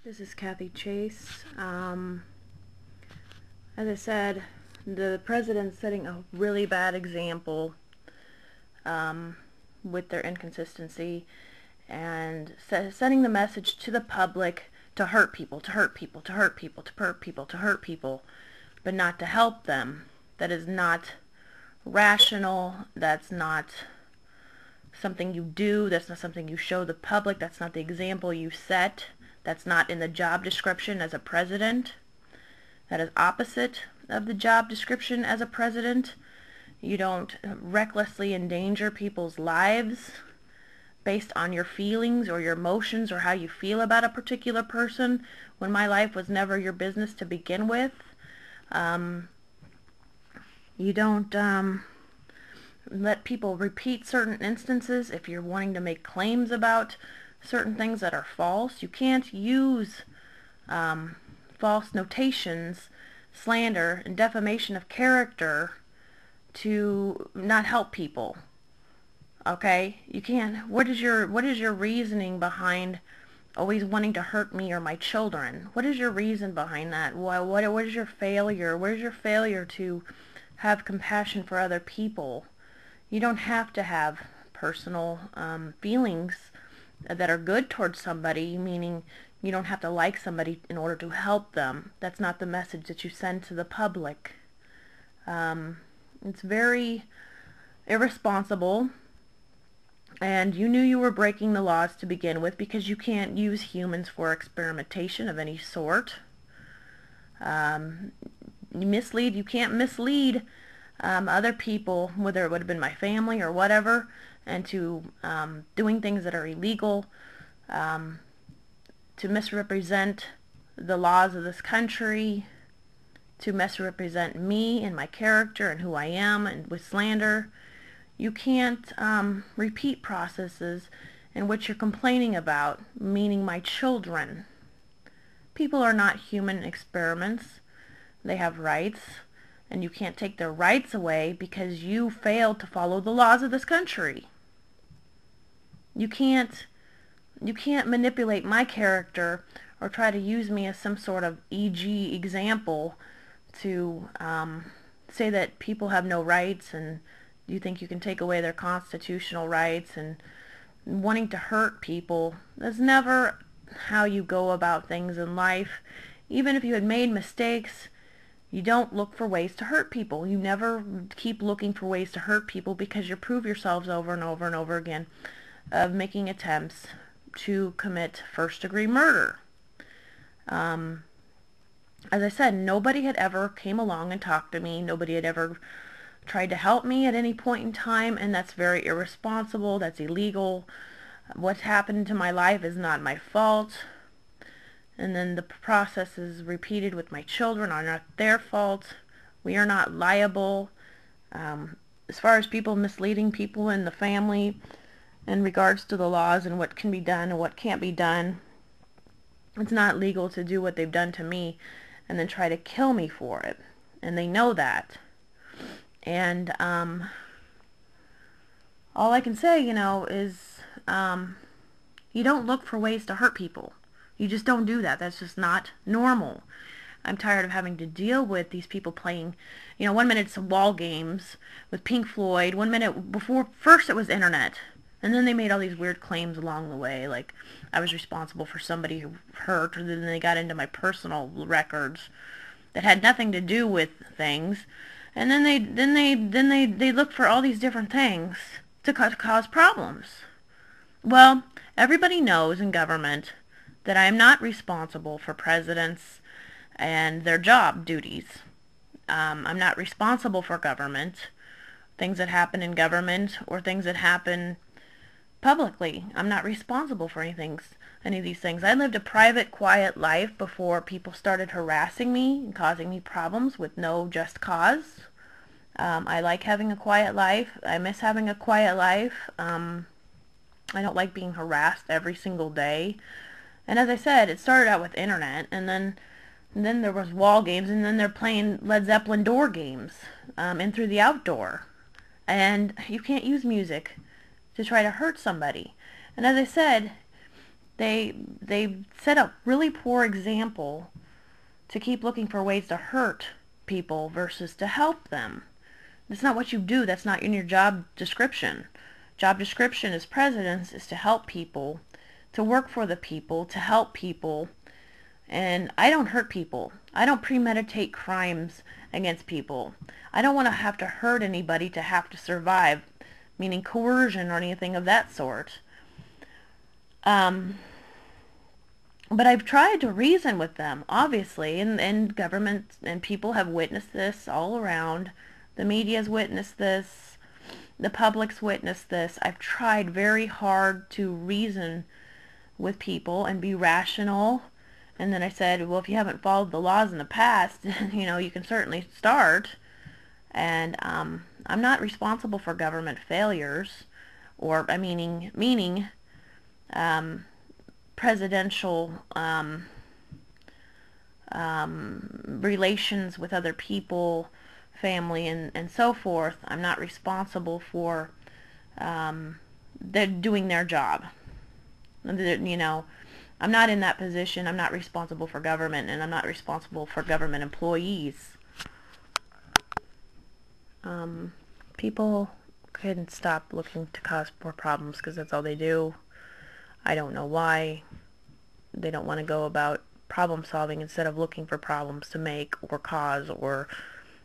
This is Kathy Chase. As I said, the president's setting a really bad example with their inconsistency and sending the message to the public to hurt people, to hurt people, to hurt people, to hurt people, to hurt people, but not to help them. That is not rational. That's not something you do. That's not something you show the public. That's not the example you set. That's not in the job description as a president. That is opposite of the job description as a president. You don't recklessly endanger people's lives based on your feelings or your emotions or how you feel about a particular person when my life was never your business to begin with. You don't let people repeat certain instances if you're wanting to make claims about certain things that are false. You can't use false notations, slander, and defamation of character to not help people. Okay? You can't. What is your reasoning behind always wanting to hurt me or my children? What is your reason behind that? What is your failure? Where's your failure to have compassion for other people? You don't have to have personal feelings that are good towards somebody, meaning you don't have to like somebody in order to help them. That's not the message that you send to the public. It's very irresponsible, and you knew you were breaking the laws to begin with because you can't use humans for experimentation of any sort. You can't mislead other people, whether it would have been my family or whatever, into doing things that are illegal, to misrepresent the laws of this country, to misrepresent me and my character and who I am, and with slander. You can't repeat processes in which you're complaining about, meaning my children. People are not human experiments. They have rights, and you can't take their rights away because you failed to follow the laws of this country. You can't manipulate my character or try to use me as some sort of e.g. example to say that people have no rights, and you think you can take away their constitutional rights, and wanting to hurt people. That's never how you go about things in life. Even if you had made mistakes, you don't look for ways to hurt people. You never keep looking for ways to hurt people because you prove yourselves over and over and over again of making attempts to commit first-degree murder. As I said, nobody had ever came along and talked to me. Nobody had ever tried to help me at any point in time, and that's very irresponsible. That's illegal. What's happened to my life is not my fault. And then the process is repeated with my children are not their fault. We are not liable. As far as people misleading people in the family in regards to the laws and what can be done and what can't be done, it's not legal to do what they've done to me and then try to kill me for it. And they know that. And all I can say, is you don't look for ways to hurt people. You just don't do that. That's just not normal. I'm tired of having to deal with these people playing, 1 minute it's wall games with Pink Floyd, 1 minute before, first it was internet, and then they made all these weird claims along the way, like I was responsible for somebody who hurt, or then they got into my personal records that had nothing to do with things, and then they looked for all these different things to cause problems. Well, everybody knows in government that I am not responsible for presidents and their job duties. I'm not responsible for government, things that happen in government or things that happen publicly. I'm not responsible for any of these things. I lived a private, quiet life before people started harassing me and causing me problems with no just cause. I like having a quiet life. I miss having a quiet life. I don't like being harassed every single day. And as I said, it started out with internet, and then there was wall games, and then they're playing Led Zeppelin door games in through the outdoor. And you can't use music to try to hurt somebody. And as I said, They set a really poor example to keep looking for ways to hurt people versus to help them. That's not what you do. That's not in your job description. Job description as presidents is to help people, to work for the people, to help people. And I don't hurt people. I don't premeditate crimes against people. I don't want to have to hurt anybody to have to survive, meaning coercion or anything of that sort. But I've tried to reason with them, obviously, and government and people have witnessed this all around. The media's witnessed this. The public's witnessed this. I've tried very hard to reason with people and be rational. And then I said, well, if you haven't followed the laws in the past, you can certainly start. And I'm not responsible for government failures, or meaning presidential relations with other people, family, and so forth. I'm not responsible for they're doing their job. I'm not in that position. I'm not responsible for government, and I'm not responsible for government employees. People couldn't stop looking to cause more problems because that's all they do. I don't know why. They don't want to go about problem solving instead of looking for problems to make or cause, or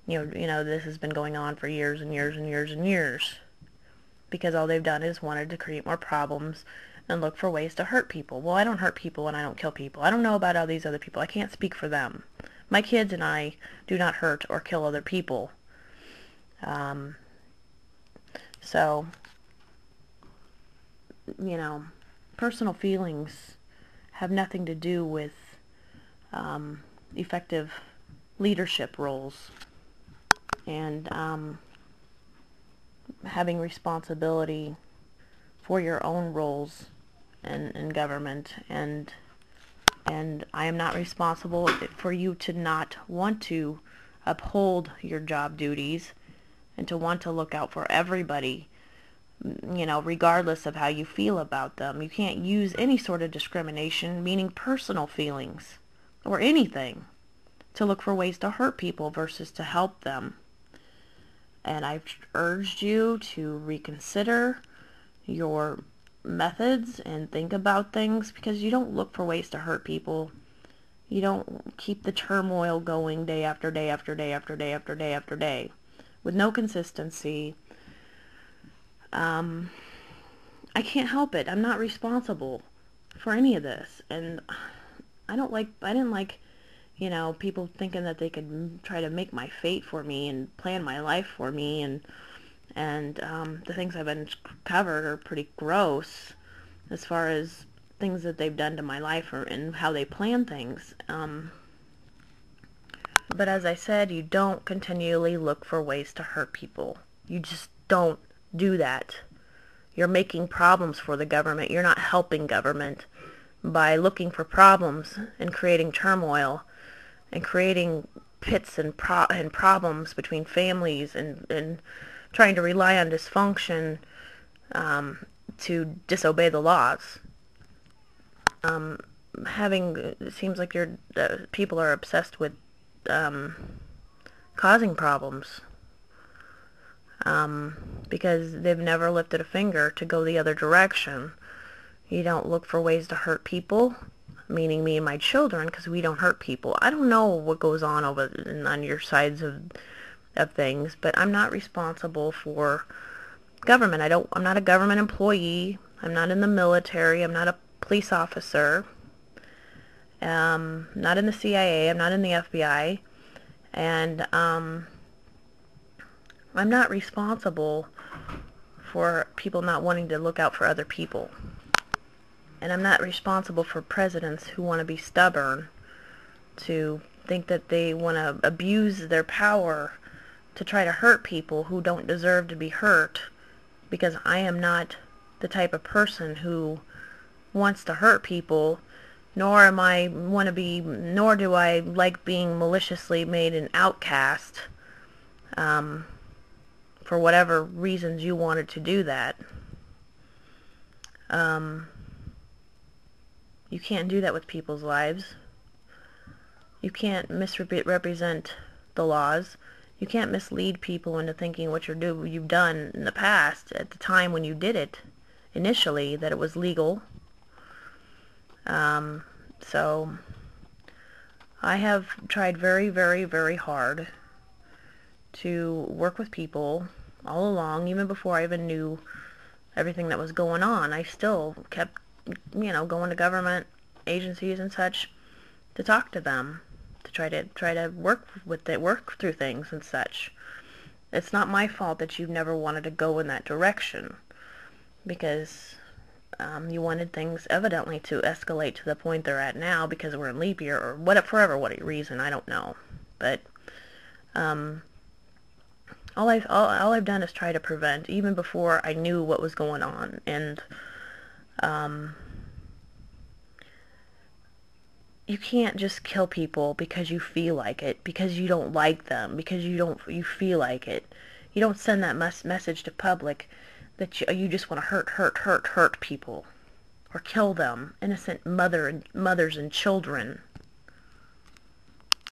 this has been going on for years and years and years and years, because all they've done is wanted to create more problems and look for ways to hurt people. Well, I don't hurt people and I don't kill people. I don't know about all these other people. I can't speak for them. My kids and I do not hurt or kill other people. So, personal feelings have nothing to do with effective leadership roles and having responsibility for your own roles in government. And I am not responsible for you to not want to uphold your job duties and to want to look out for everybody, regardless of how you feel about them. You can't use any sort of discrimination, meaning personal feelings or anything, to look for ways to hurt people versus to help them. And I've urged you to reconsider your methods and think about things, because you don't look for ways to hurt people. You don't keep the turmoil going day after day after day after day after day after day with no consistency. I can't help it. I'm not responsible for any of this. And I didn't like, people thinking that they could try to make my fate for me and plan my life for me. And the things I've been covered are pretty gross as far as things that they've done to my life and how they plan things. But as I said, you don't continually look for ways to hurt people. You just don't do that. You're making problems for the government. You're not helping government by looking for problems and creating turmoil and creating pits and problems between families and trying to rely on dysfunction to disobey the laws. It seems like people are obsessed with causing problems because they've never lifted a finger to go the other direction. You don't look for ways to hurt people, meaning me and my children, because we don't hurt people. I don't know what goes on on your sides of things, but I'm not responsible for government. I'm not a government employee. I'm not in the military. I'm not a police officer. Not in the CIA. I'm not in the FBI. And I'm not responsible for people not wanting to look out for other people. And I'm not responsible for presidents who want to be stubborn, to think that they want to abuse their power to try to hurt people who don't deserve to be hurt, because I am not the type of person who wants to hurt people, nor do I like being maliciously made an outcast for whatever reasons you wanted to do that. You can't do that with people's lives. You can't misrepresent the laws. You can't mislead people into thinking what you've done in the past at the time when you did it initially, that it was legal. So I have tried very, very, very hard to work with people all along, even before I even knew everything that was going on. I still kept, going to government agencies and such to talk to them, to try to work through things and such. It's not my fault that you never wanted to go in that direction, because you wanted things evidently to escalate to the point they're at now because we're in leap year, or what reason, I don't know. But all I've done is try to prevent, even before I knew what was going on. And you can't just kill people because you feel like it, because you don't like them, because you feel like it. You don't send that message to public that you just want to hurt people or kill them, innocent mothers and children.